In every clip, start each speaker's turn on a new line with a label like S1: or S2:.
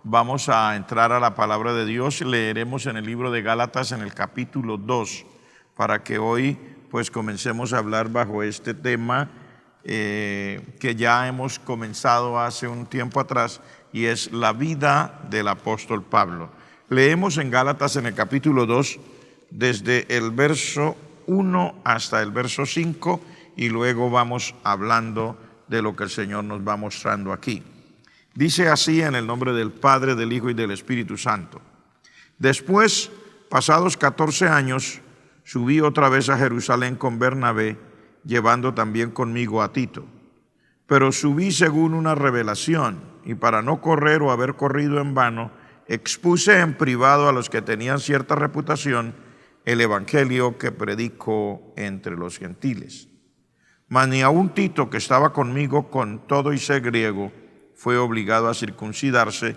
S1: vamos a entrar a la palabra de Dios. Leeremos en el libro de Gálatas en el capítulo 2, para que hoy pues comencemos a hablar bajo este tema que ya hemos comenzado hace un tiempo atrás, y es la vida del apóstol Pablo. Leemos en Gálatas en el capítulo 2 desde el verso 1 hasta el verso 5 y luego vamos hablando de lo que el Señor nos va mostrando aquí. Dice así, en el nombre del Padre, del Hijo y del Espíritu Santo: Después, pasados 14 años, subí otra vez a Jerusalén con Bernabé, llevando también conmigo a Tito. Pero subí según una revelación, y para no correr o haber corrido en vano, expuse en privado a los que tenían cierta reputación el evangelio que predico entre los gentiles. Mas ni aun Tito, que estaba conmigo con todo y ser griego, fue obligado a circuncidarse,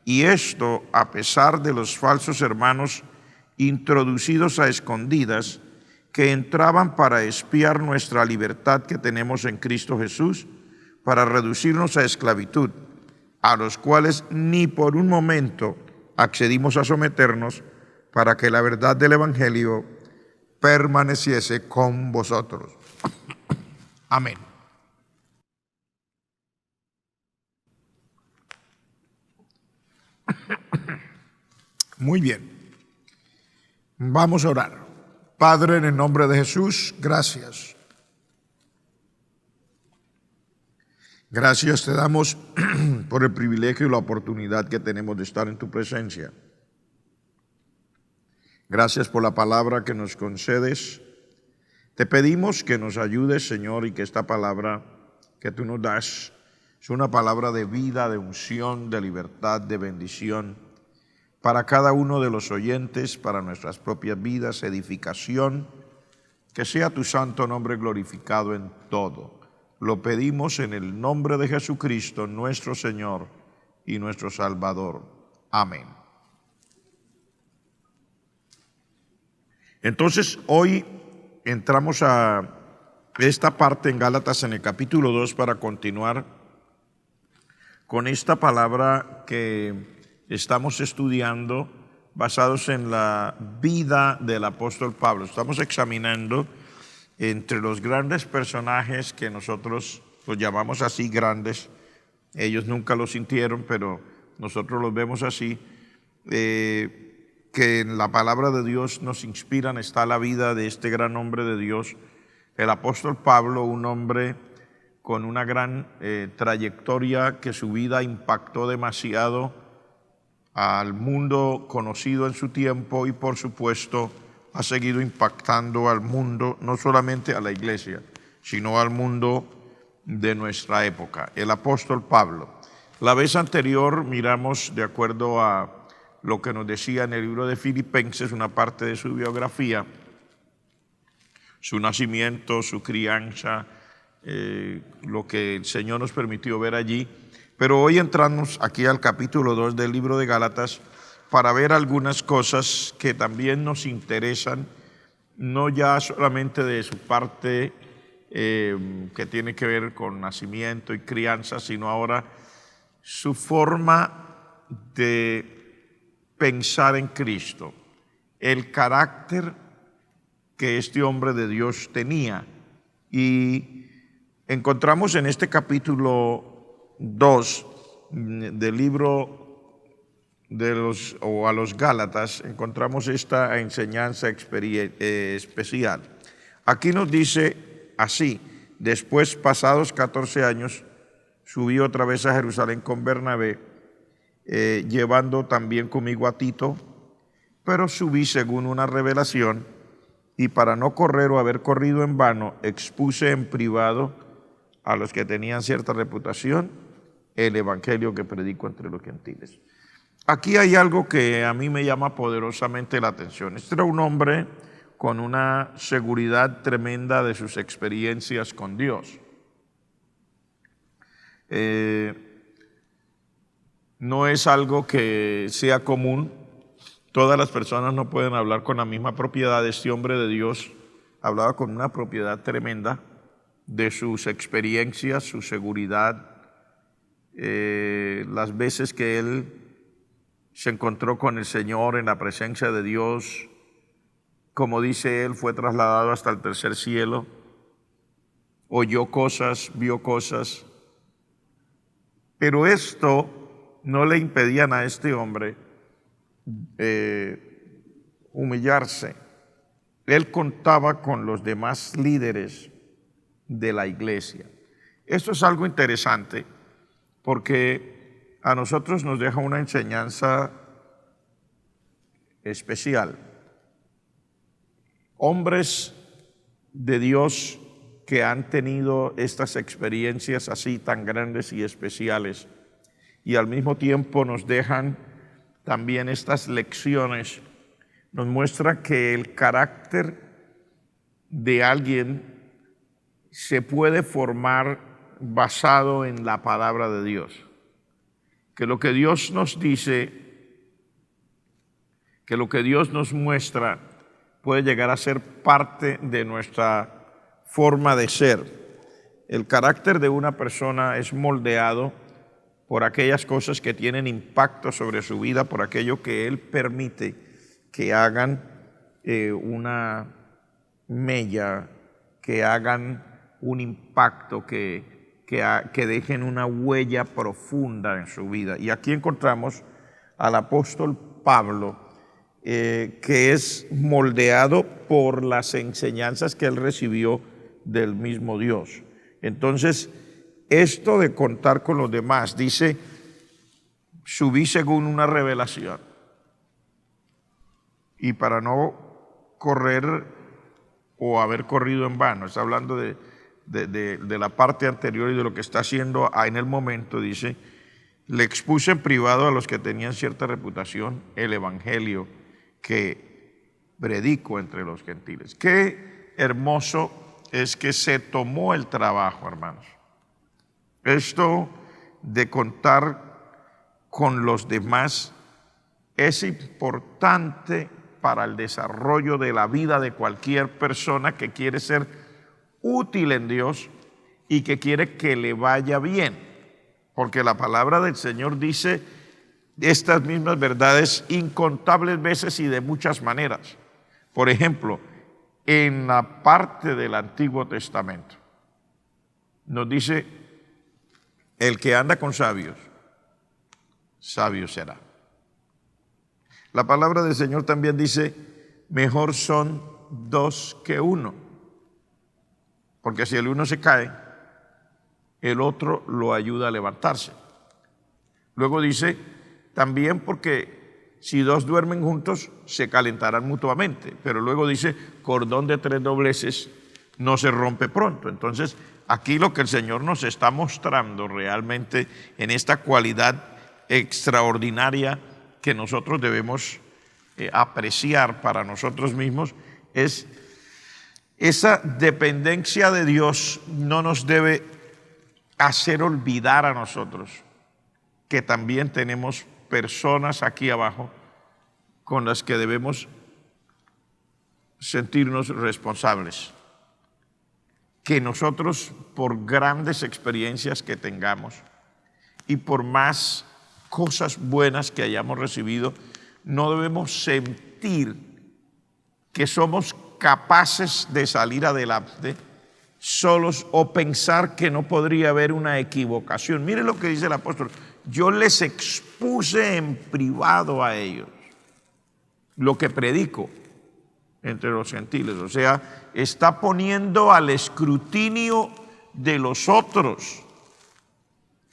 S1: y esto a pesar de los falsos hermanos introducidos a escondidas, que entraban para espiar nuestra libertad que tenemos en Cristo Jesús, para reducirnos a esclavitud, a los cuales ni por un momento accedimos a someternos, para que la verdad del evangelio permaneciese con vosotros. Amén. Muy bien. Vamos a orar. Padre, en el nombre de Jesús, gracias. Gracias te damos por el privilegio y la oportunidad que tenemos de estar en tu presencia. Gracias por la palabra que nos concedes. Te pedimos que nos ayudes, Señor, y que esta palabra que tú nos das es una palabra de vida, de unción, de libertad, de bendición para cada uno de los oyentes, para nuestras propias vidas, edificación. Que sea tu santo nombre glorificado en todo. Lo pedimos en el nombre de Jesucristo, nuestro Señor y nuestro Salvador. Amén. Entonces, hoy entramos a esta parte en Gálatas en el capítulo 2 para continuar con esta palabra que estamos estudiando basados en la vida del apóstol Pablo. Estamos examinando entre los grandes personajes que nosotros los llamamos así grandes. Ellos nunca lo sintieron, pero nosotros los vemos así, que en la palabra de Dios nos inspiran. Está la vida de este gran hombre de Dios, el apóstol Pablo, un hombre con una gran trayectoria, que su vida impactó demasiado al mundo conocido en su tiempo, y por supuesto ha seguido impactando al mundo, no solamente a la iglesia, sino al mundo de nuestra época. El apóstol Pablo. La vez anterior miramos, de acuerdo a lo que nos decía en el libro de Filipenses, una parte de su biografía, su nacimiento, su crianza, lo que el Señor nos permitió ver allí. Pero hoy entramos aquí al capítulo 2 del libro de Gálatas para ver algunas cosas que también nos interesan, no ya solamente de su parte que tiene que ver con nacimiento y crianza, sino ahora su forma de pensar en Cristo, el carácter que este hombre de Dios tenía. Y encontramos en este capítulo 2 del libro a los Gálatas, encontramos esta enseñanza especial. Aquí nos dice así: después, pasados 14 años, subí otra vez a Jerusalén con Bernabé, llevando también conmigo a Tito, pero subí según una revelación, y para no correr o haber corrido en vano, expuse en privado a los que tenían cierta reputación el evangelio que predico entre los gentiles. Aquí hay algo que a mí me llama poderosamente la atención. Este era un hombre con una seguridad tremenda de sus experiencias con Dios. No es algo que sea común. Todas las personas no pueden hablar con la misma propiedad. Este hombre de Dios hablaba con una propiedad tremenda de sus experiencias, su seguridad, las veces que él se encontró con el Señor en la presencia de Dios. Como dice él, fue trasladado hasta el tercer cielo, oyó cosas, vio cosas, pero esto no le impedían a este hombre humillarse. Él contaba con los demás líderes de la iglesia. Esto es algo interesante porque a nosotros nos deja una enseñanza especial. Hombres de Dios que han tenido estas experiencias así tan grandes y especiales y al mismo tiempo nos dejan también estas lecciones, nos muestra que el carácter de alguien se puede formar basado en la palabra de Dios. Que lo que Dios nos dice, que lo que Dios nos muestra puede llegar a ser parte de nuestra forma de ser. El carácter de una persona es moldeado por aquellas cosas que tienen impacto sobre su vida, por aquello que Él permite que hagan una mella, que hagan un impacto, que dejen una huella profunda en su vida. Y aquí encontramos al apóstol Pablo, que es moldeado por las enseñanzas que él recibió del mismo Dios. Entonces, esto de contar con los demás, dice, subí según una revelación. Y para no correr o haber corrido en vano, está hablando de la parte anterior y de lo que está haciendo en el momento, dice, le expuse en privado a los que tenían cierta reputación el evangelio que predico entre los gentiles. Qué hermoso es que se tomó el trabajo, hermanos. Esto de contar con los demás es importante para el desarrollo de la vida de cualquier persona que quiere ser útil en Dios y que quiere que le vaya bien, porque la palabra del Señor dice estas mismas verdades incontables veces y de muchas maneras. Por ejemplo, en la parte del Antiguo Testamento nos dice, el que anda con sabios, sabio será. La palabra del Señor también dice, mejor son dos que uno, porque si el uno se cae, el otro lo ayuda a levantarse. Luego dice, también porque si dos duermen juntos, se calentarán mutuamente, pero luego dice, cordón de tres dobleces no se rompe pronto. Entonces, aquí lo que el Señor nos está mostrando realmente en esta cualidad extraordinaria que nosotros debemos apreciar para nosotros mismos es esa dependencia de Dios. No nos debe hacer olvidar a nosotros que también tenemos personas aquí abajo con las que debemos sentirnos responsables. Que nosotros, por grandes experiencias que tengamos y por más cosas buenas que hayamos recibido, no debemos sentir que somos capaces de salir adelante solos o pensar que no podría haber una equivocación. Mire lo que dice el apóstol, yo les expuse en privado a ellos lo que predico entre los gentiles, o sea, está poniendo al escrutinio de los otros.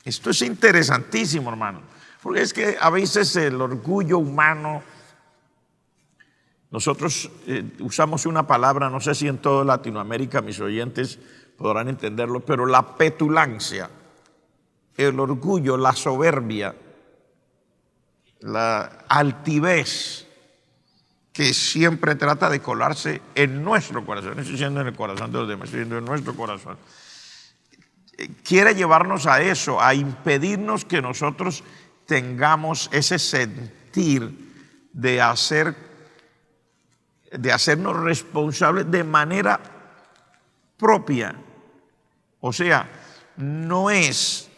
S1: Esto es interesantísimo, hermano, porque es que a veces el orgullo humano, nosotros usamos una palabra, no sé si en toda Latinoamérica mis oyentes podrán entenderlo, pero la petulancia, el orgullo, la soberbia, la altivez, que siempre trata de colarse en nuestro corazón. No estoy diciendo en el corazón de los demás, estoy diciendo en nuestro corazón. Quiere llevarnos a eso, a impedirnos que nosotros tengamos ese sentir de hacernos responsables de manera propia. O sea, no es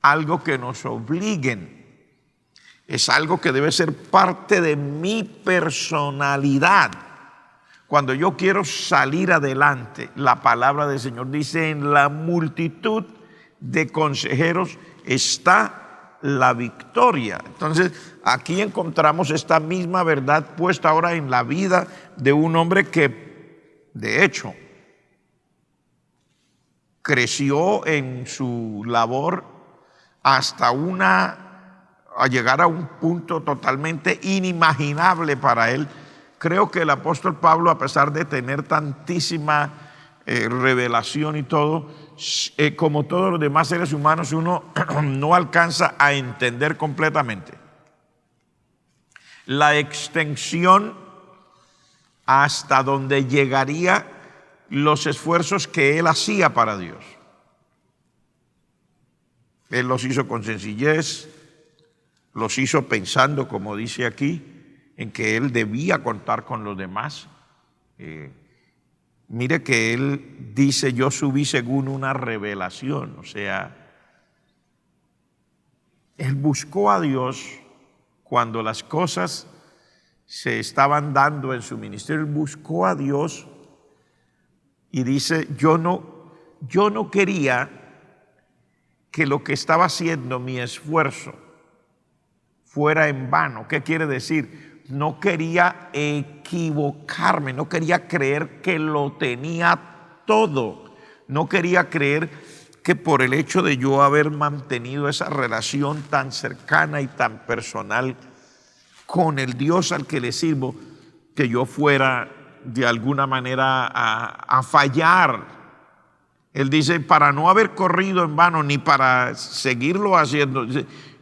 S1: algo que nos obliguen, Es algo que debe ser parte de mi personalidad. Cuando yo quiero salir adelante, la palabra del Señor dice: en la multitud de consejeros está la victoria. Entonces, aquí encontramos esta misma verdad puesta ahora en la vida de un hombre que, de hecho, creció en su labor hasta a llegar a un punto totalmente inimaginable para él. Creo que el apóstol Pablo, a pesar de tener tantísima revelación y todo, como todos los demás seres humanos, uno no alcanza a entender completamente la extensión hasta donde llegaría los esfuerzos que él hacía para Dios. Él los hizo con sencillez, los hizo pensando, como dice aquí, en que él debía contar con los demás. Mire que él dice: yo subí según una revelación. O sea, él buscó a Dios cuando las cosas se estaban dando en su ministerio. Él buscó a Dios y dice: yo no quería que lo que estaba haciendo, mi esfuerzo, fuera en vano. ¿Qué quiere decir? No quería equivocarme, no quería creer que lo tenía todo. No quería creer que por el hecho de yo haber mantenido esa relación tan cercana y tan personal con el Dios al que le sirvo, que yo fuera de alguna manera a fallar. Él dice: para no haber corrido en vano ni para seguirlo haciendo,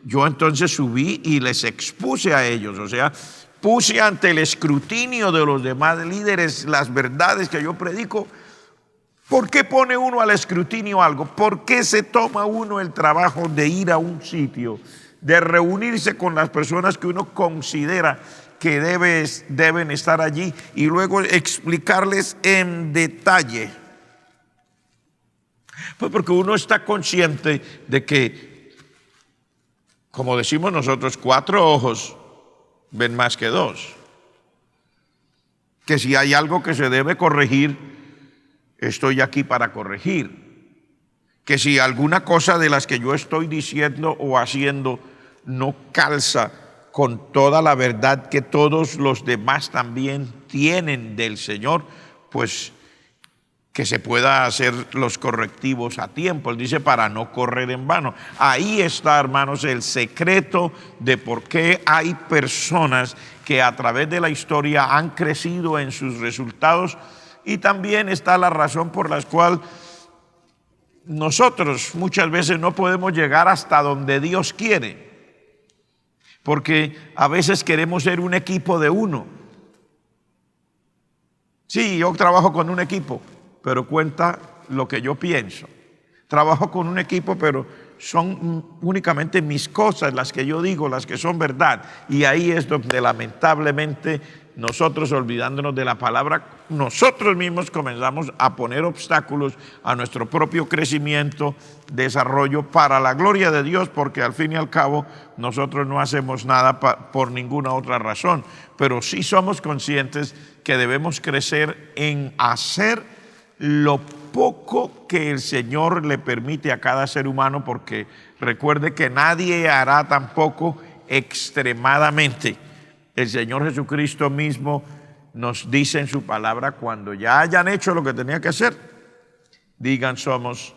S1: yo entonces subí y les expuse a ellos. O sea, puse ante el escrutinio de los demás líderes las verdades que yo predico. ¿Por qué pone uno al escrutinio algo? ¿Por qué se toma uno el trabajo de ir a un sitio, de reunirse con las personas que uno considera que deben estar allí y luego explicarles en detalle? Pues porque uno está consciente de que, como decimos nosotros, 4 ojos ven más que 2. Que si hay algo que se debe corregir, estoy aquí para corregir. Que si alguna cosa de las que yo estoy diciendo o haciendo no calza con toda la verdad que todos los demás también tienen del Señor, pues que se pueda hacer los correctivos a tiempo. Él dice: para no correr en vano. Ahí está, hermanos, el secreto de por qué hay personas que a través de la historia han crecido en sus resultados, y también está la razón por la cual nosotros muchas veces no podemos llegar hasta donde Dios quiere, porque a veces queremos ser un equipo de uno. Sí, yo trabajo con un equipo, pero cuenta lo que yo pienso. Trabajo con un equipo, pero son únicamente mis cosas las que yo digo, las que son verdad. Y ahí es donde lamentablemente nosotros, olvidándonos de la palabra, nosotros mismos comenzamos a poner obstáculos a nuestro propio crecimiento, desarrollo, para la gloria de Dios, porque al fin y al cabo nosotros no hacemos nada por ninguna otra razón. Pero sí somos conscientes que debemos crecer en hacer lo poco que el Señor le permite a cada ser humano, porque recuerde que nadie hará tampoco extremadamente. El Señor Jesucristo mismo nos dice en su palabra: cuando ya hayan hecho lo que tenía que hacer, digan: somos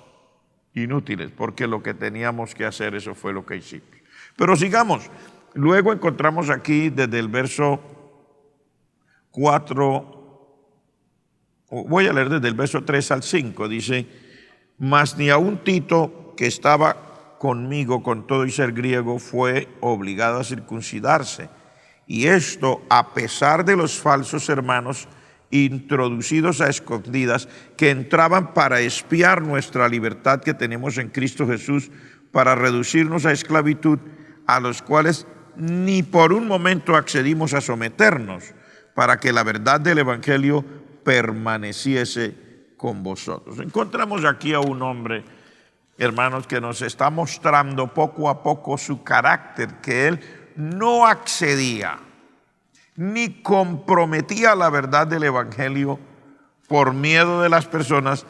S1: inútiles, porque lo que teníamos que hacer, eso fue lo que hicimos. Pero sigamos. Luego encontramos aquí desde el verso 4, voy a leer desde el verso 3 al 5, dice: mas ni aun Tito, que estaba conmigo con todo y ser griego, fue obligado a circuncidarse. Y esto a pesar de los falsos hermanos introducidos a escondidas, que entraban para espiar nuestra libertad que tenemos en Cristo Jesús, para reducirnos a esclavitud, a los cuales ni por un momento accedimos a someternos, para que la verdad del evangelio permaneciese con vosotros. Encontramos aquí a un hombre, hermanos, que nos está mostrando poco a poco su carácter, que él no accedía ni comprometía la verdad del Evangelio por miedo de las personas,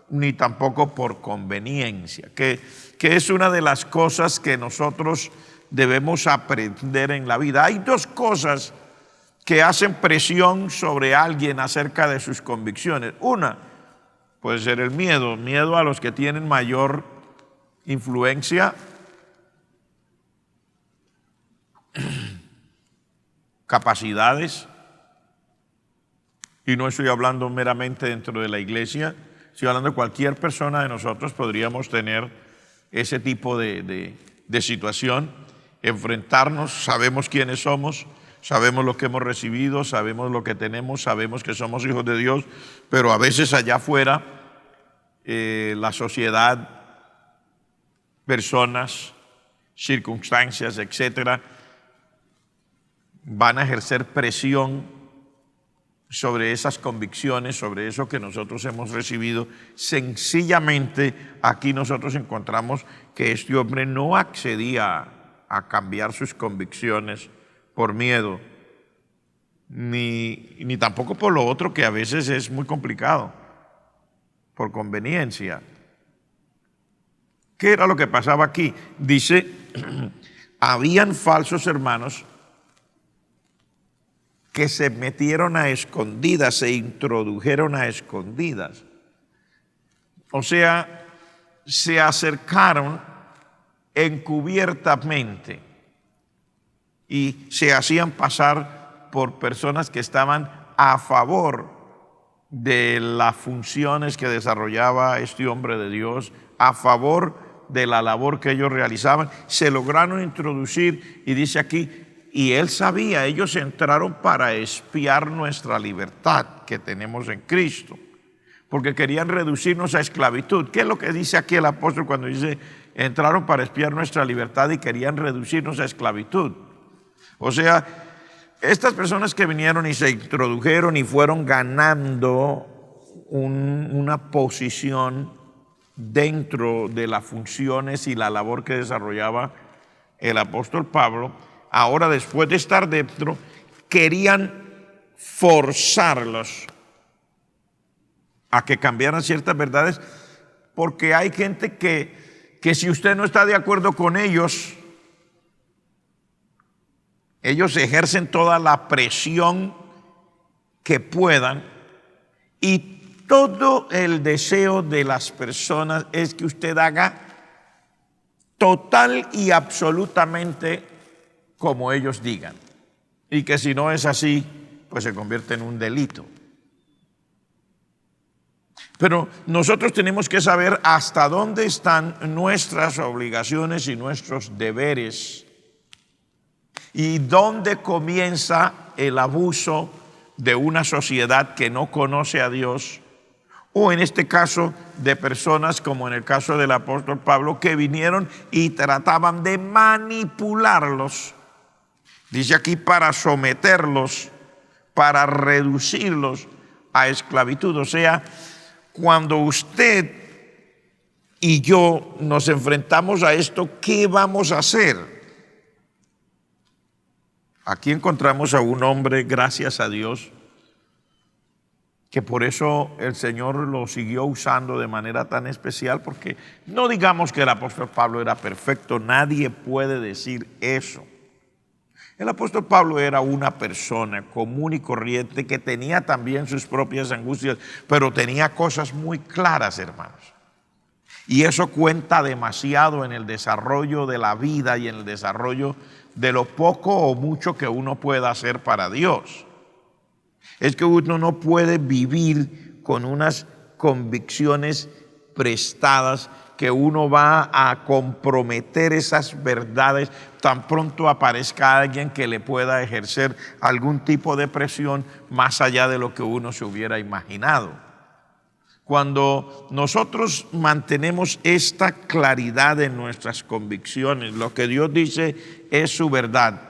S1: ni tampoco por conveniencia, que es una de las cosas que nosotros debemos aprender en la vida. Hay dos cosas que hacen presión sobre alguien acerca de sus convicciones. Una puede ser el miedo a los que tienen mayor influencia, capacidades, y no estoy hablando meramente dentro de la iglesia, estoy hablando de cualquier persona de nosotros. Podríamos tener ese tipo de situación, enfrentarnos, sabemos quiénes somos, sabemos lo que hemos recibido, sabemos lo que tenemos, sabemos que somos hijos de Dios, pero a veces allá afuera la sociedad, personas, circunstancias, etcétera, van a ejercer presión sobre esas convicciones, sobre eso que nosotros hemos recibido. Sencillamente aquí nosotros encontramos que este hombre no accedía a cambiar sus convicciones por miedo, ni tampoco por lo otro, que a veces es muy complicado, por conveniencia. ¿Qué era lo que pasaba aquí? Dice, habían falsos hermanos que se metieron a escondidas, se introdujeron a escondidas. O sea, se acercaron encubiertamente y se hacían pasar por personas que estaban a favor de las funciones que desarrollaba este hombre de Dios, a favor de la labor que ellos realizaban. Se lograron introducir, y dice aquí, y él sabía, ellos entraron para espiar nuestra libertad que tenemos en Cristo, porque querían reducirnos a esclavitud. ¿Qué es lo que dice aquí el apóstol cuando dice entraron para espiar nuestra libertad y querían reducirnos a esclavitud? O sea, estas personas que vinieron y se introdujeron y fueron ganando una posición dentro de las funciones y la labor que desarrollaba el apóstol Pablo, ahora, después de estar dentro, querían forzarlos a que cambiaran ciertas verdades, porque hay gente que si usted no está de acuerdo con ellos ejercen toda la presión que puedan, y todo el deseo de las personas es que usted haga total y absolutamente como ellos digan, y que si no es así, pues se convierte en un delito. Pero nosotros tenemos que saber hasta dónde están nuestras obligaciones y nuestros deberes, y dónde comienza el abuso de una sociedad que no conoce a Dios, o en este caso de personas como en el caso del apóstol Pablo, que vinieron y trataban de manipularlos. Dice aquí, para someterlos, para reducirlos a esclavitud. O sea, cuando usted y yo nos enfrentamos a esto, ¿qué vamos a hacer? Aquí encontramos a un hombre, gracias a Dios, que por eso el Señor lo siguió usando de manera tan especial, porque no digamos que el apóstol Pablo era perfecto, nadie puede decir eso. El apóstol Pablo era una persona común y corriente que tenía también sus propias angustias, pero tenía cosas muy claras, hermanos. Y eso cuenta demasiado en el desarrollo de la vida y en el desarrollo de lo poco o mucho que uno pueda hacer para Dios. Es que uno no puede vivir con unas convicciones prestadas, que uno va a comprometer esas verdades tan pronto aparezca alguien que le pueda ejercer algún tipo de presión más allá de lo que uno se hubiera imaginado. Cuando nosotros mantenemos esta claridad en nuestras convicciones, lo que Dios dice es su verdad.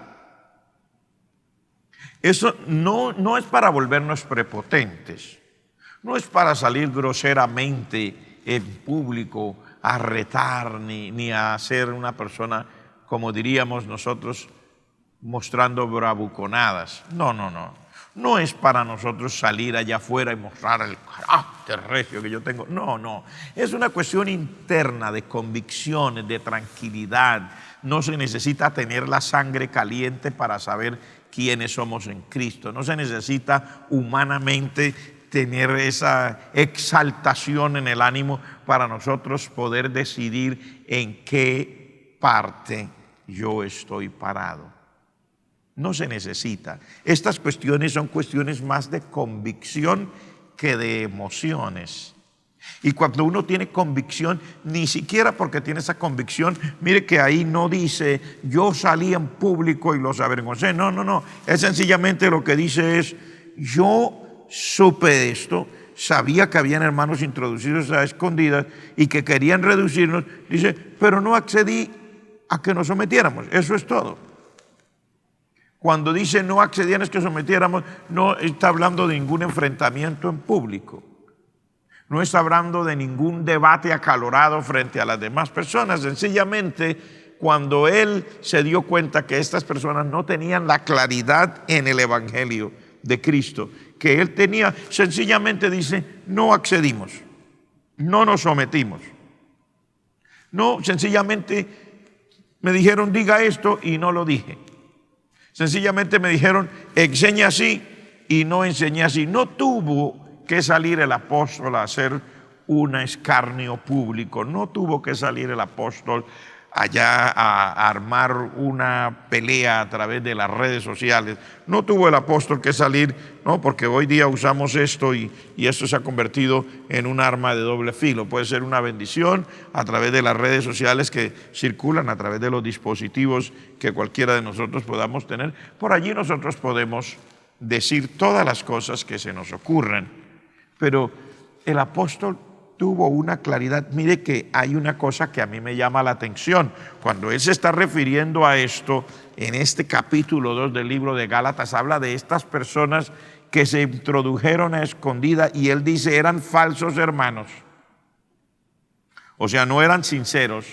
S1: Eso no es para volvernos prepotentes, no es para salir groseramente en público a retar, ni a ser una persona, como diríamos nosotros, mostrando bravuconadas. No, no, no. No es para nosotros salir allá afuera y mostrar el carácter recio que yo tengo. No, no. Es una cuestión interna de convicciones, de tranquilidad. No se necesita tener la sangre caliente para saber quiénes somos en Cristo. No se necesita humanamente tener esa exaltación en el ánimo para nosotros poder decidir en qué parte yo estoy parado. No se necesita. Estas cuestiones son cuestiones más de convicción que de emociones. Y cuando uno tiene convicción, ni siquiera porque tiene esa convicción, mire que ahí no dice, yo salí en público y los avergoncé. No, no, no. Es sencillamente lo que dice es, yo supe de esto, sabía que habían hermanos introducidos a escondidas y que querían reducirnos. Dice, pero no accedí a que nos sometiéramos. Eso es todo. Cuando dice no accedían a que sometiéramos, no está hablando de ningún enfrentamiento en público. No está hablando de ningún debate acalorado frente a las demás personas. Sencillamente, cuando él se dio cuenta que estas personas no tenían la claridad en el Evangelio de Cristo que él tenía, sencillamente dice, no accedimos, no nos sometimos. No, sencillamente me dijeron, diga esto y no lo dije. Sencillamente me dijeron, enseña así y no enseñé así. No tuvo que salir el apóstol a hacer un escarnio público. No tuvo que salir el apóstol allá a armar una pelea a través de las redes sociales. No tuvo el apóstol que salir, no, porque hoy día usamos esto y esto se ha convertido en un arma de doble filo. Puede ser una bendición a través de las redes sociales que circulan, a través de los dispositivos que cualquiera de nosotros podamos tener. Por allí nosotros podemos decir todas las cosas que se nos ocurren, pero el apóstol tuvo una claridad. Mire que hay una cosa que a mí me llama la atención. Cuando él se está refiriendo a esto, en este capítulo 2 del libro de Gálatas, habla de estas personas que se introdujeron a escondida y él dice eran falsos hermanos. O sea, no eran sinceros.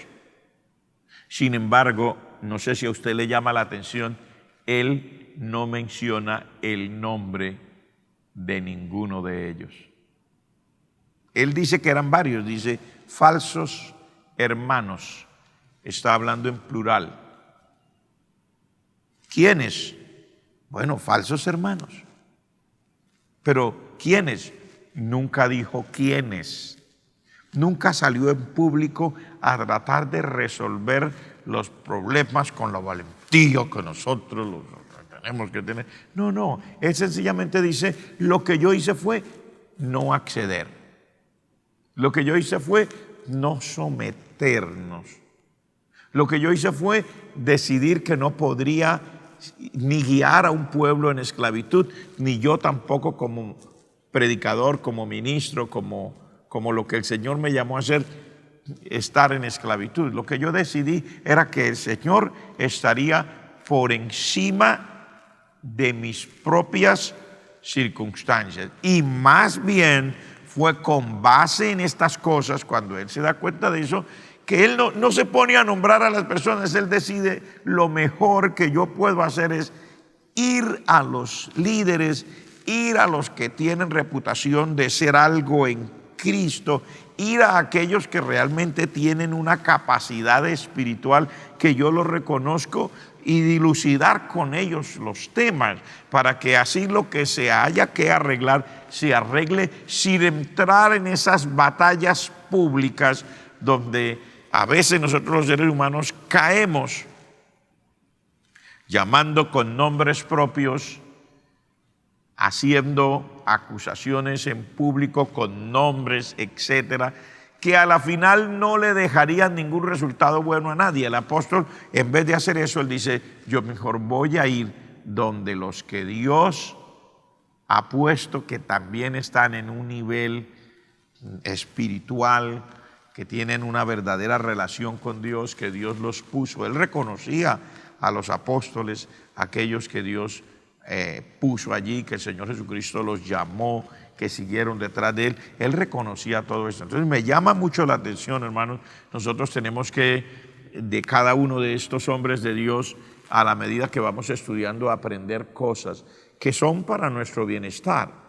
S1: Sin embargo, no sé si a usted le llama la atención, él no menciona el nombre de ninguno de ellos. Él dice que eran varios, dice falsos hermanos. Está hablando en plural. ¿Quiénes? Bueno, falsos hermanos. Pero ¿quiénes? Nunca dijo quiénes. Nunca salió en público a tratar de resolver los problemas con la valentía que nosotros los tenemos que tener. No, no. Él sencillamente dice, lo que yo hice fue no acceder. Lo que yo hice fue no someternos. Lo que yo hice fue decidir que no podría ni guiar a un pueblo en esclavitud, ni yo tampoco como predicador, como ministro, como lo que el Señor me llamó a hacer, estar en esclavitud. Lo que yo decidí era que el Señor estaría por encima de mis propias circunstancias. Y más bien fue con base en estas cosas, cuando él se da cuenta de eso, que él no se pone a nombrar a las personas. Él decide, lo mejor que yo puedo hacer es ir a los líderes, ir a los que tienen reputación de ser algo en Cristo, ir a aquellos que realmente tienen una capacidad espiritual que yo lo reconozco, y dilucidar con ellos los temas para que así lo que se haya que arreglar se arregle sin entrar en esas batallas públicas donde a veces nosotros los seres humanos caemos llamando con nombres propios, haciendo acusaciones en público con nombres, etcétera, que a la final no le dejarían ningún resultado bueno a nadie. El apóstol, en vez de hacer eso, él dice, yo mejor voy a ir donde los que Dios ha puesto, que también están en un nivel espiritual, que tienen una verdadera relación con Dios, que Dios los puso. Él reconocía a los apóstoles, aquellos que Dios puso allí, que el Señor Jesucristo los llamó, que siguieron detrás de él. Él reconocía todo esto. Entonces me llama mucho la atención, hermanos. Nosotros tenemos que, de cada uno de estos hombres de Dios a la medida que vamos estudiando, aprender cosas que son para nuestro bienestar.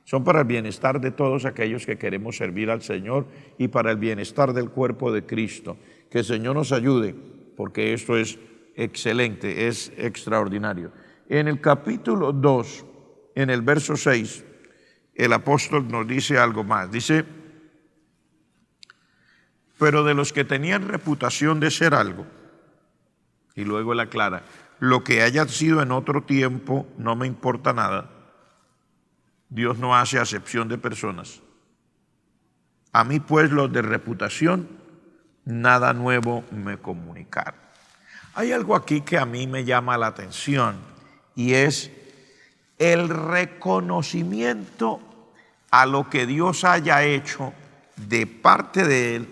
S1: Son para el bienestar de todos aquellos que queremos servir al Señor y para el bienestar del cuerpo de Cristo. Que el Señor nos ayude, porque esto es excelente, es extraordinario. En el capítulo 2, en el verso 6, el apóstol nos dice algo más. Dice: pero de los que tenían reputación de ser algo, y luego él aclara, lo que haya sido en otro tiempo no me importa nada. Dios no hace acepción de personas. A mí pues los de reputación, nada nuevo me comunicaron. Hay algo aquí que a mí me llama la atención y es el reconocimiento a lo que Dios haya hecho de parte de Él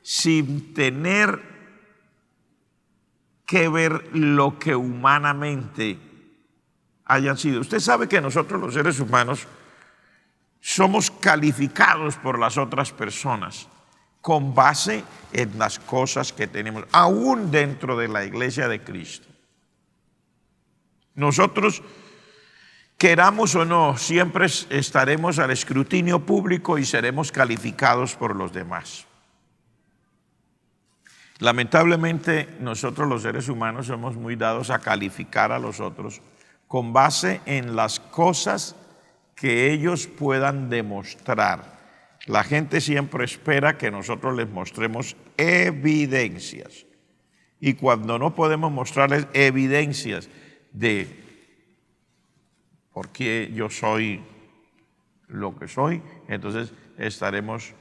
S1: sin tener que ver lo que humanamente hayan sido. Usted sabe que nosotros los seres humanos somos calificados por las otras personas con base en las cosas que tenemos, aún dentro de la iglesia de Cristo. Nosotros, queramos o no, siempre estaremos al escrutinio público y seremos calificados por los demás. Lamentablemente, nosotros los seres humanos somos muy dados a calificar a los otros con base en las cosas que ellos puedan demostrar. La gente siempre espera que nosotros les mostremos evidencias. Y cuando no podemos mostrarles evidencias de por qué yo soy lo que soy, entonces estaremos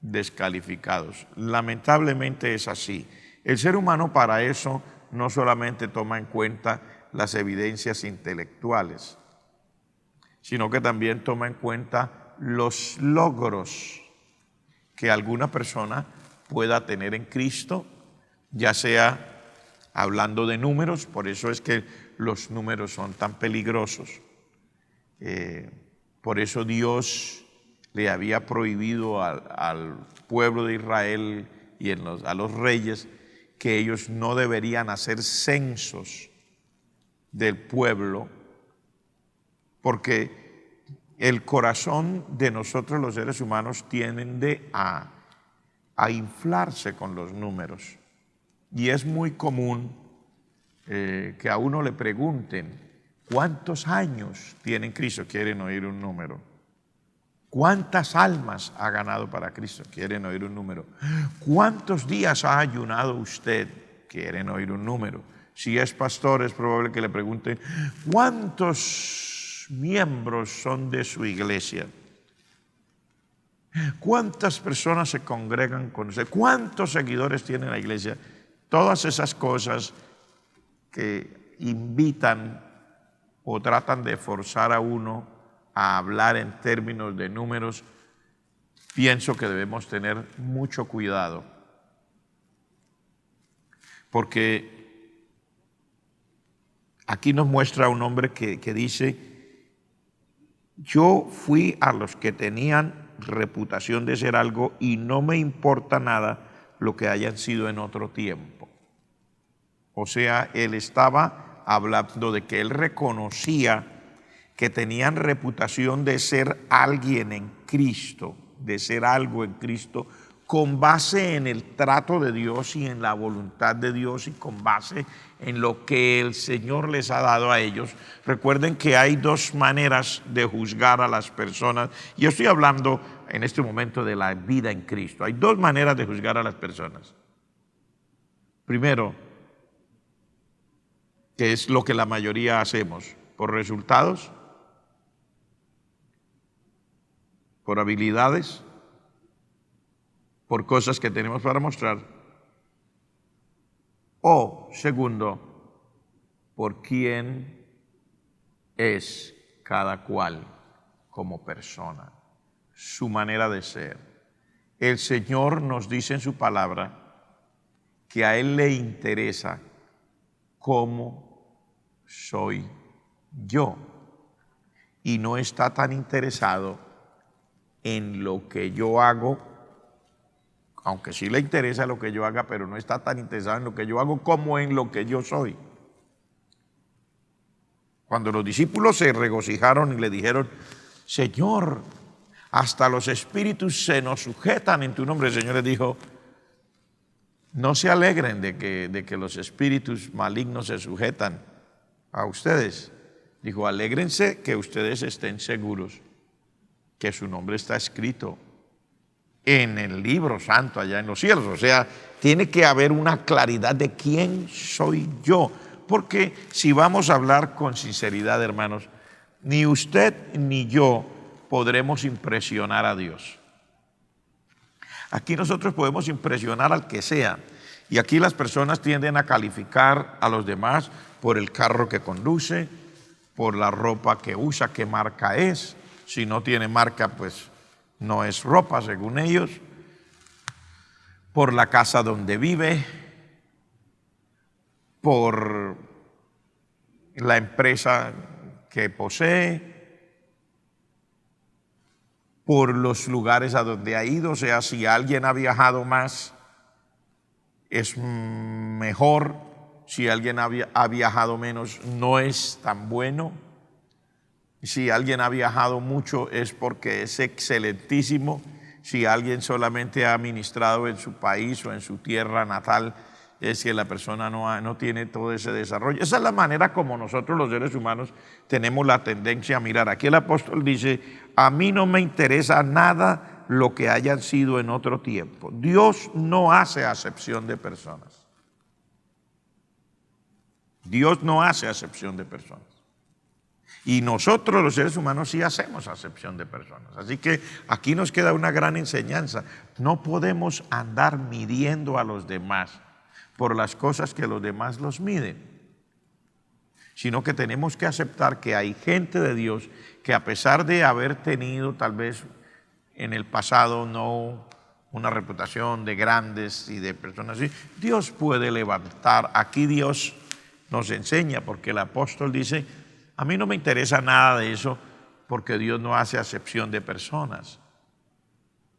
S1: descalificados. Lamentablemente es así. El ser humano para eso no solamente toma en cuenta las evidencias intelectuales, sino que también toma en cuenta los logros que alguna persona pueda tener en Cristo, ya sea hablando de números. Por eso es que los números son tan peligrosos. Por eso Dios le había prohibido al pueblo de Israel y a los reyes que ellos no deberían hacer censos del pueblo, porque el corazón de nosotros los seres humanos tiende a inflarse con los números. Y es muy común que a uno le pregunten, ¿cuántos años tiene Cristo? Quieren oír un número. ¿Cuántas almas ha ganado para Cristo? Quieren oír un número. ¿Cuántos días ha ayunado usted? Quieren oír un número. Si es pastor, es probable que le pregunten, ¿cuántos miembros son de su iglesia? ¿Cuántas personas se congregan con usted? ¿Cuántos seguidores tiene la iglesia? Todas esas cosas que invitan o tratan de forzar a uno a hablar en términos de números, pienso que debemos tener mucho cuidado. Porque aquí nos muestra un hombre que dice, yo fui a los que tenían reputación de ser algo y no me importa nada lo que hayan sido en otro tiempo. O sea, él estaba hablando de que él reconocía que tenían reputación de ser alguien en Cristo, de ser algo en Cristo, con base en el trato de Dios y en la voluntad de Dios y con base en lo que el Señor les ha dado a ellos. Recuerden que hay dos maneras de juzgar a las personas. Yo estoy hablando en este momento de la vida en Cristo. Hay dos maneras de juzgar a las personas. Primero, que es lo que la mayoría hacemos, por resultados, por habilidades, por cosas que tenemos para mostrar. O, segundo, por quién es cada cual como persona, su manera de ser. El Señor nos dice en su palabra que a Él le interesa cómo soy yo y no está tan interesado en lo que yo hago, aunque sí le interesa lo que yo haga, pero no está tan interesado en lo que yo hago como en lo que yo soy. Cuando los discípulos se regocijaron y le dijeron, Señor, hasta los espíritus se nos sujetan en tu nombre, el Señor les dijo, no se alegren de que los espíritus malignos se sujetan a ustedes. Dijo, alégrense que ustedes estén seguros que su nombre está escrito en el libro santo allá en los cielos. O sea, tiene que haber una claridad de quién soy yo. Porque si vamos a hablar con sinceridad, hermanos, ni usted ni yo podremos impresionar a Dios. Aquí nosotros podemos impresionar al que sea. Y aquí las personas tienden a calificar a los demás por el carro que conduce, por la ropa que usa, qué marca es. Si no tiene marca, pues no es ropa, según ellos. Por la casa donde vive, por la empresa que posee, por los lugares a donde ha ido. O sea, si alguien ha viajado más, es mejor. Si alguien ha viajado menos, no es tan bueno. Si alguien ha viajado mucho, es porque es excelentísimo. Si alguien solamente ha ministrado en su país o en su tierra natal, es que la persona no tiene todo ese desarrollo. Esa es la manera como nosotros los seres humanos tenemos la tendencia a mirar. Aquí el apóstol dice, a mí no me interesa nada lo que hayan sido en otro tiempo. Dios no hace acepción de personas. Dios no hace acepción de personas. Y nosotros los seres humanos sí hacemos acepción de personas. Así que aquí nos queda una gran enseñanza. No podemos andar midiendo a los demás por las cosas que los demás los miden, sino que tenemos que aceptar que hay gente de Dios que, a pesar de haber tenido tal vez en el pasado no una reputación de grandes y de personas así, Dios puede levantar. Aquí Dios nos enseña, porque el apóstol dice, a mí no me interesa nada de eso, porque Dios no hace acepción de personas.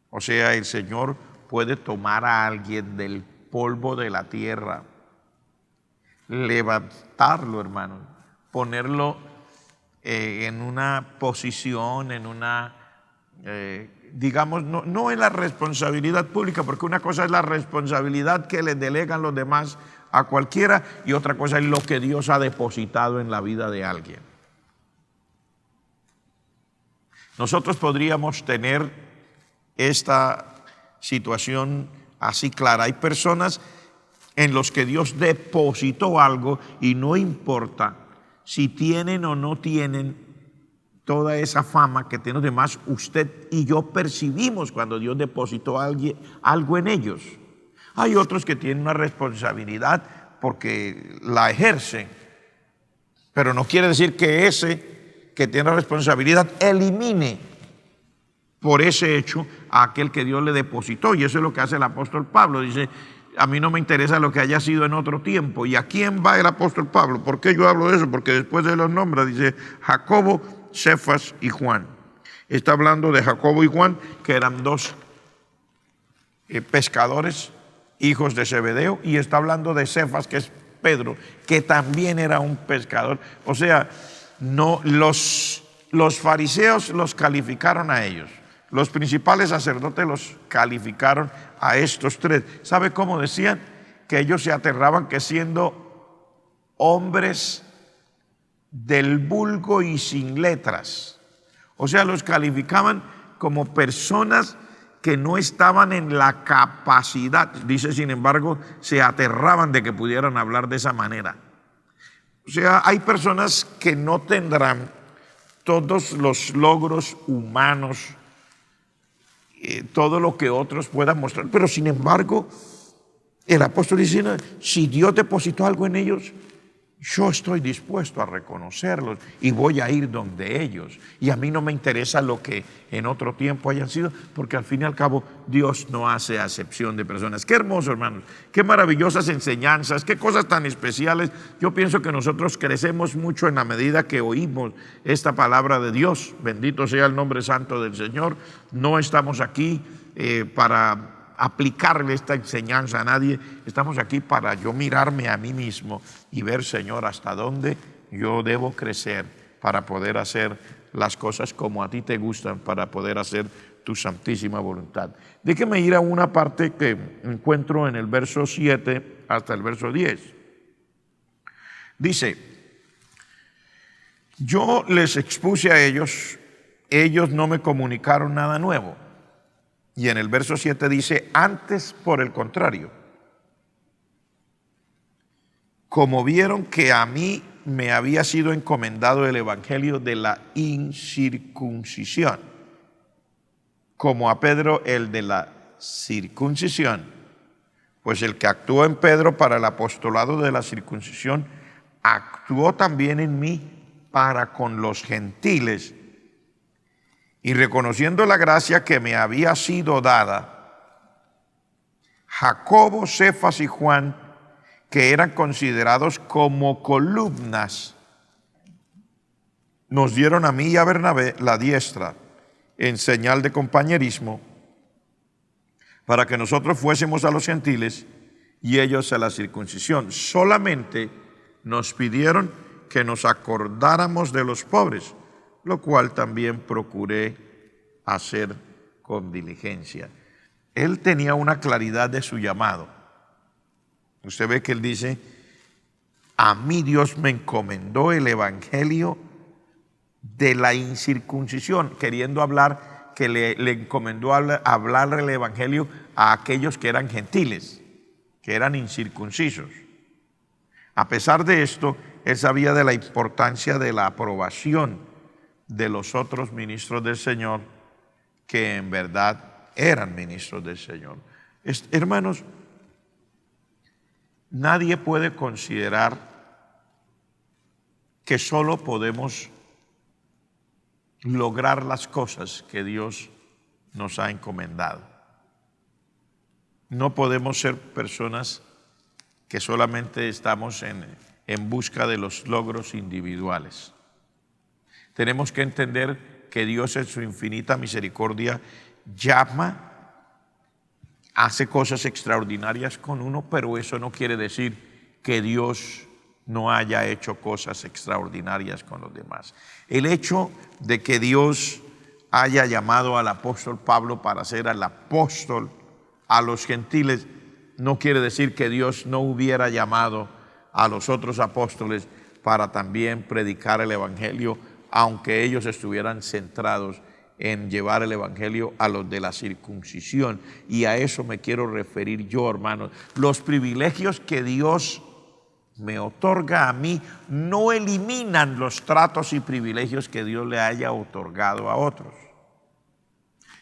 S1: O sea, el Señor puede tomar a alguien del polvo de la tierra, levantarlo, hermano, ponerlo en una posición, en una, digamos, no en la responsabilidad pública, porque una cosa es la responsabilidad que le delegan los demás a cualquiera y otra cosa es lo que Dios ha depositado en la vida de alguien. Nosotros podríamos tener esta situación así clara. Hay personas en los que Dios depositó algo y no importa si tienen o no tienen toda esa fama que tienen los demás, usted y yo percibimos cuando Dios depositó algo en ellos. Hay otros que tienen una responsabilidad porque la ejercen, pero no quiere decir que ese que tiene responsabilidad elimine por ese hecho a aquel que Dios le depositó. Y eso es lo que hace el apóstol Pablo. Dice, a mí no me interesa lo que haya sido en otro tiempo. ¿Y a quién va el apóstol Pablo? ¿Por qué yo hablo de eso? Porque después de los nombra, dice Jacobo, Cefas y Juan. Está hablando de Jacobo y Juan, que eran dos pescadores, hijos de Zebedeo, y está hablando de Cefas, que es Pedro, que también era un pescador. O sea, no, los fariseos los calificaron a ellos. Los principales sacerdotes los calificaron a estos tres. ¿Sabe cómo decían? Que ellos se aterraban que siendo hombres del vulgo y sin letras. O sea, los calificaban como personas que no estaban en la capacidad. Dice, sin embargo, se aterraban de que pudieran hablar de esa manera. O sea, hay personas que no tendrán todos los logros humanos, todo lo que otros puedan mostrar, pero sin embargo, el apóstol dice, si Dios depositó algo en ellos, yo estoy dispuesto a reconocerlos y voy a ir donde ellos. Y a mí no me interesa lo que en otro tiempo hayan sido, porque al fin y al cabo Dios no hace acepción de personas. Qué hermoso, hermanos, qué maravillosas enseñanzas, qué cosas tan especiales. Yo pienso que nosotros crecemos mucho en la medida que oímos esta palabra de Dios. Bendito sea el nombre santo del Señor. No estamos aquí para aplicarle esta enseñanza a nadie. Estamos aquí para yo mirarme a mí mismo y ver, Señor, hasta dónde yo debo crecer para poder hacer las cosas como a ti te gustan, para poder hacer tu santísima voluntad. Déjeme ir a una parte que encuentro en el verso 7 hasta el verso 10. Dice: yo les expuse a ellos, ellos no me comunicaron nada nuevo. Y en el verso 7 dice: antes, por el contrario, como vieron que a mí me había sido encomendado el evangelio de la incircuncisión, como a Pedro el de la circuncisión, pues el que actuó en Pedro para el apostolado de la circuncisión, actuó también en mí para con los gentiles. Y reconociendo la gracia que me había sido dada, Jacobo, Cefas y Juan, que eran considerados como columnas, nos dieron a mí y a Bernabé la diestra en señal de compañerismo, para que nosotros fuésemos a los gentiles y ellos a la circuncisión. Solamente nos pidieron que nos acordáramos de los pobres, lo cual también procuré hacer con diligencia. Él tenía una claridad de su llamado. Usted ve que él dice: a mí Dios me encomendó el evangelio de la incircuncisión, queriendo hablar que le encomendó hablar el evangelio a aquellos que eran gentiles, que eran incircuncisos. A pesar de esto, él sabía de la importancia de la aprobación de los otros ministros del Señor, que en verdad eran ministros del Señor. Hermanos, nadie puede considerar que solo podemos lograr las cosas que Dios nos ha encomendado. No podemos ser personas que solamente estamos en busca de los logros individuales. Tenemos que entender que Dios en su infinita misericordia llama, hace cosas extraordinarias con uno, pero eso no quiere decir que Dios no haya hecho cosas extraordinarias con los demás. El hecho de que Dios haya llamado al apóstol Pablo para ser el apóstol a los gentiles no quiere decir que Dios no hubiera llamado a los otros apóstoles para también predicar el evangelio, aunque ellos estuvieran centrados en llevar el evangelio a los de la circuncisión. Y a eso me quiero referir yo, hermanos. Los privilegios que Dios me otorga a mí no eliminan los tratos y privilegios que Dios le haya otorgado a otros.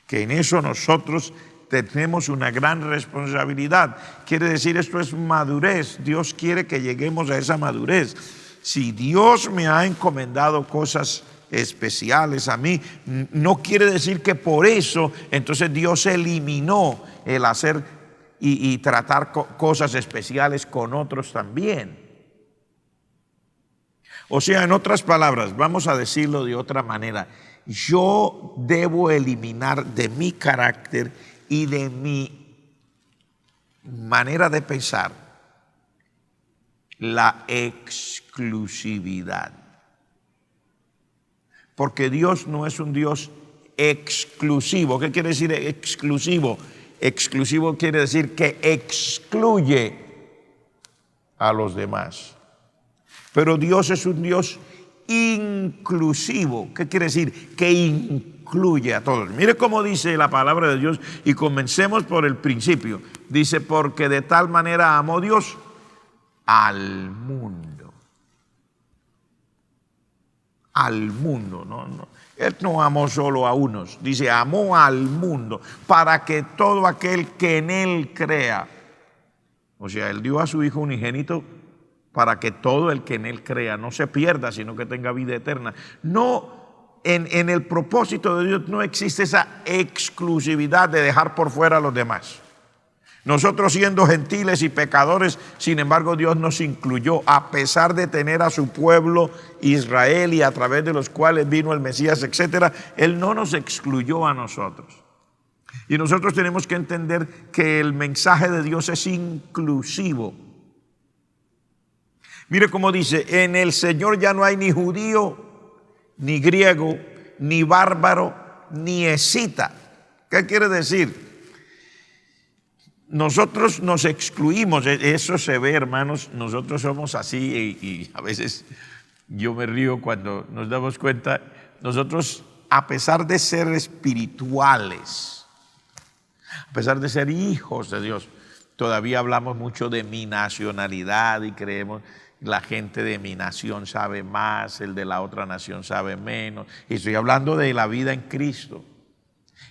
S1: Que en eso nosotros tenemos una gran responsabilidad. Quiere decir, esto es madurez. Dios quiere que lleguemos a esa madurez. Si Dios me ha encomendado cosas especiales a mí, no quiere decir que por eso entonces Dios eliminó el hacer y tratar cosas especiales con otros también. O sea, en otras palabras, vamos a decirlo de otra manera, yo debo eliminar de mi carácter y de mi manera de pensar la exclusividad. Porque Dios no es un Dios exclusivo. ¿Qué quiere decir exclusivo? Exclusivo quiere decir que excluye a los demás. Pero Dios es un Dios inclusivo. ¿Qué quiere decir? Que incluye a todos. Mire cómo dice la palabra de Dios y comencemos por el principio. Dice, porque de tal manera amó Dios al mundo. Al mundo, no. Él no amó solo a unos, dice, amó al mundo para que todo aquel que en él crea, o sea, él dio a su Hijo unigénito para que todo el que en él crea no se pierda, sino que tenga vida eterna. No, en el propósito de Dios no existe esa exclusividad de dejar por fuera a los demás. Nosotros siendo gentiles y pecadores, sin embargo Dios nos incluyó a pesar de tener a su pueblo Israel y a través de los cuales vino el Mesías, etcétera. Él no nos excluyó a nosotros. Y nosotros tenemos que entender que el mensaje de Dios es inclusivo. Mire cómo dice, en el Señor ya no hay ni judío, ni griego, ni bárbaro, ni escita. ¿Qué quiere decir? Nosotros nos excluimos, eso se ve, hermanos, nosotros somos así y a veces yo me río cuando nos damos cuenta, nosotros a pesar de ser espirituales, a pesar de ser hijos de Dios, todavía hablamos mucho de mi nacionalidad y creemos la gente de mi nación sabe más, el de la otra nación sabe menos. Y estoy hablando de la vida en Cristo.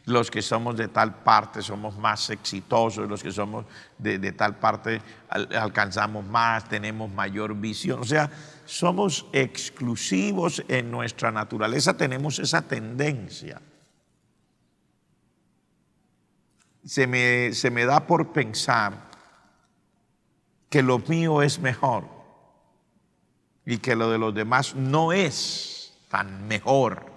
S1: Los que somos de tal parte somos más exitosos, los que somos de tal parte alcanzamos más, tenemos mayor visión. O sea, somos exclusivos en nuestra naturaleza, tenemos esa tendencia. Se me da por pensar que lo mío es mejor y que lo de los demás no es tan mejor.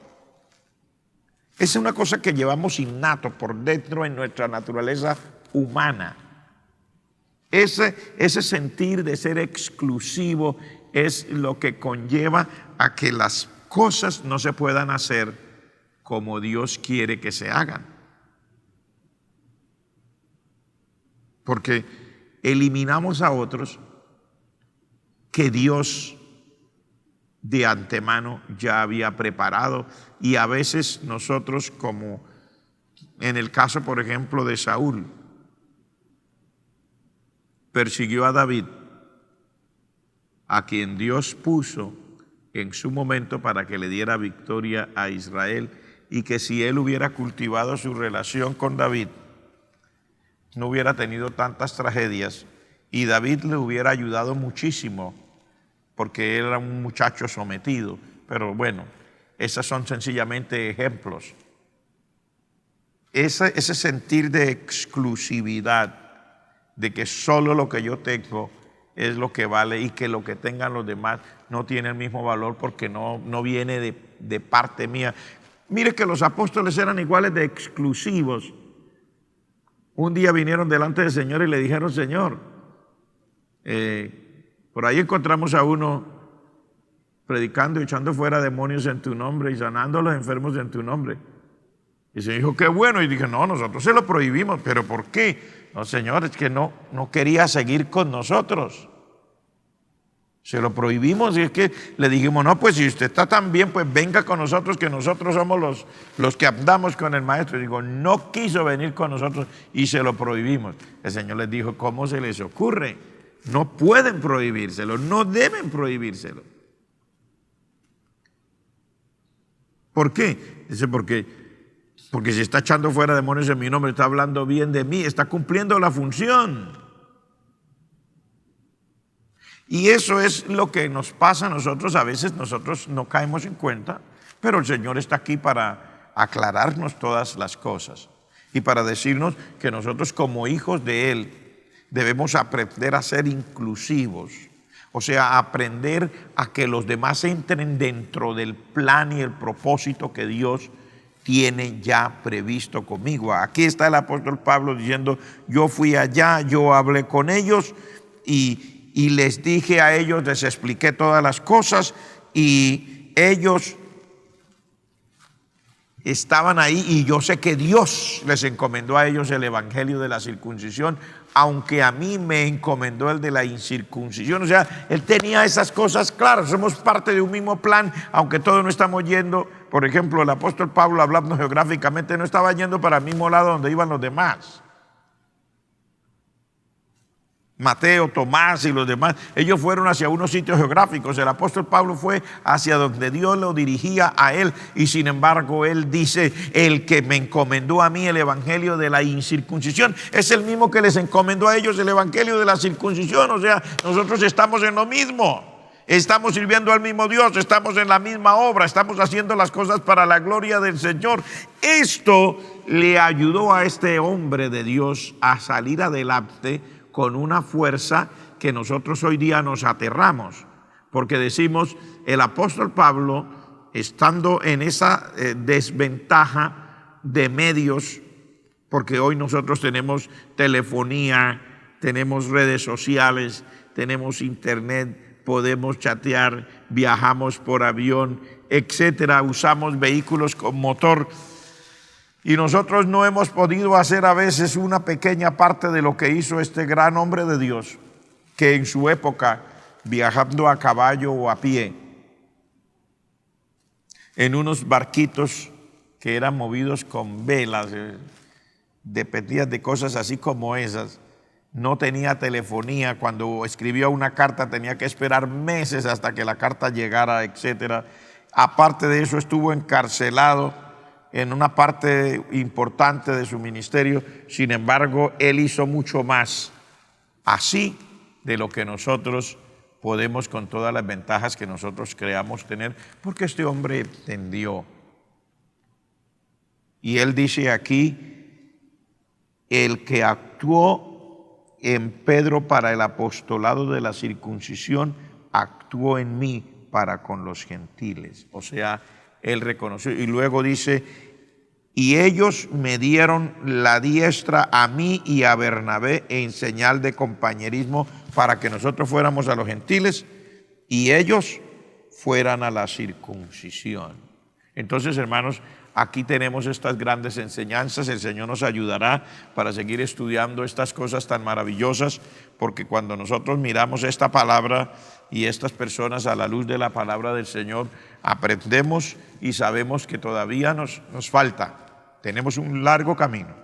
S1: Esa es una cosa que llevamos innato por dentro en nuestra naturaleza humana. Ese sentir de ser exclusivo es lo que conlleva a que las cosas no se puedan hacer como Dios quiere que se hagan. Porque eliminamos a otros que Dios de antemano ya había preparado, y a veces nosotros, como en el caso por ejemplo de Saúl, persiguió a David, a quien Dios puso en su momento para que le diera victoria a Israel, y que si él hubiera cultivado su relación con David no hubiera tenido tantas tragedias y David le hubiera ayudado muchísimo, porque él era un muchacho sometido. Pero bueno, esos son sencillamente ejemplos. Ese sentir de exclusividad, de que solo lo que yo tengo es lo que vale y que lo que tengan los demás no tiene el mismo valor porque no viene de parte mía. Mire que los apóstoles eran iguales de exclusivos. Un día vinieron delante del Señor y le dijeron: Señor, por ahí encontramos a uno predicando y echando fuera demonios en tu nombre y sanando a los enfermos en tu nombre. Y se dijo: qué bueno. Y dije: no, nosotros se lo prohibimos. ¿Pero por qué? No, Señor, es que no quería seguir con nosotros. Se lo prohibimos, y es que le dijimos: no, pues si usted está tan bien, pues venga con nosotros, que nosotros somos los que andamos con el maestro. Y digo, no quiso venir con nosotros y se lo prohibimos. El Señor les dijo: ¿cómo se les ocurre? No pueden prohibírselo, no deben prohibírselo. ¿Por qué? Dice: porque si está echando fuera demonios en mi nombre, está hablando bien de mí, está cumpliendo la función. Y eso es lo que nos pasa a nosotros. A veces nosotros no caemos en cuenta, pero el Señor está aquí para aclararnos todas las cosas y para decirnos que nosotros, como hijos de Él, debemos aprender a ser inclusivos. O sea, aprender a que los demás entren dentro del plan y el propósito que Dios tiene ya previsto conmigo. Aquí está el apóstol Pablo diciendo: yo fui allá, yo hablé con ellos y les dije a ellos, les expliqué todas las cosas, y ellos estaban ahí, y yo sé que Dios les encomendó a ellos el evangelio de la circuncisión, aunque a mí me encomendó el de la incircuncisión. O sea, él tenía esas cosas claras. Somos parte de un mismo plan, aunque todos no estamos yendo. Por ejemplo, el apóstol Pablo, hablando geográficamente, no estaba yendo para el mismo lado donde iban los demás. Mateo, Tomás y los demás, ellos fueron hacia unos sitios geográficos. El apóstol Pablo fue hacia donde Dios lo dirigía a él, y sin embargo él dice: el que me encomendó a mí el evangelio de la incircuncisión es el mismo que les encomendó a ellos el evangelio de la circuncisión. O sea, nosotros estamos en lo mismo, estamos sirviendo al mismo Dios, estamos en la misma obra, estamos haciendo las cosas para la gloria del Señor. Esto le ayudó a este hombre de Dios a salir adelante con una fuerza que nosotros hoy día nos aterramos, porque decimos: el apóstol Pablo, estando en esa desventaja de medios, porque hoy nosotros tenemos telefonía, tenemos redes sociales, tenemos internet, podemos chatear, viajamos por avión, etcétera, usamos vehículos con motor. Y nosotros no hemos podido hacer a veces una pequeña parte de lo que hizo este gran hombre de Dios, que en su época, viajando a caballo o a pie, en unos barquitos que eran movidos con velas, dependidas de cosas así como esas, no tenía telefonía, cuando escribió una carta tenía que esperar meses hasta que la carta llegara, etcétera. Aparte de eso, estuvo encarcelado en una parte importante de su ministerio. Sin embargo, él hizo mucho más así de lo que nosotros podemos, con todas las ventajas que nosotros creamos tener, porque este hombre entendió. Y él dice aquí, el que actuó en Pedro para el apostolado de la circuncisión, actuó en mí para con los gentiles. O sea, él reconoció. Y luego dice, y ellos me dieron la diestra a mí y a Bernabé en señal de compañerismo para que nosotros fuéramos a los gentiles y ellos fueran a la circuncisión. Entonces, hermanos, aquí tenemos estas grandes enseñanzas. El Señor nos ayudará para seguir estudiando estas cosas tan maravillosas, porque cuando nosotros miramos esta palabra y estas personas a la luz de la palabra del Señor, aprendemos y sabemos que todavía nos falta. Tenemos un largo camino.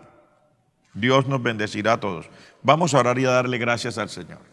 S1: Dios nos bendecirá a todos. Vamos a orar y a darle gracias al Señor.